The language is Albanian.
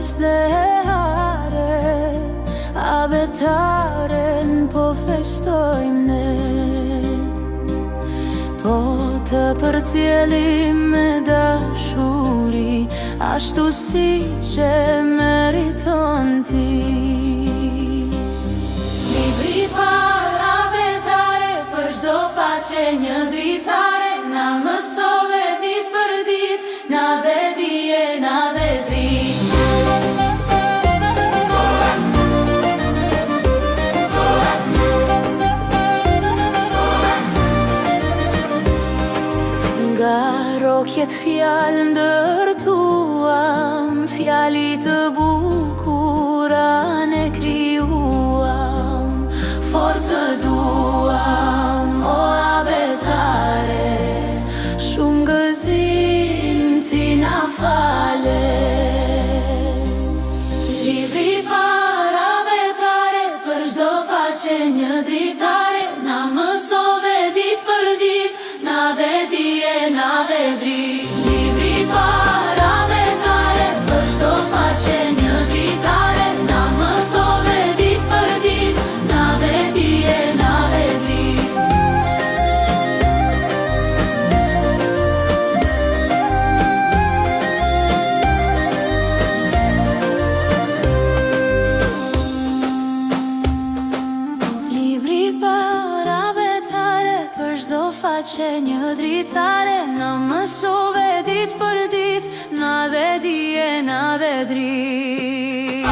dhe hare, abetaren po festojmë ne. Po të përcjellim me dashuri, ashtu si që meriton ti. Libri par abetare, për çdo faqe një dritare, na mësove dit për dit, na dhe dije, na dhe drit. Nga rokjet fjallë ndërtuam, fjali të bukura ne krijuam, fort të duam, o abetare, shumë gëzim ti na fale. Libri par abetare, për çdo faqe një dritare, na mësove dit për dit, na dhe dije, na dhe drit. Libri par abetare, për çdo faqe një dritare, na mësove dit për dit, na dhe dije, na dhe drit. Libri par abetare, për çdo faqe një dritare, na mësove dit për dit, na dhe dije, na dhe drit.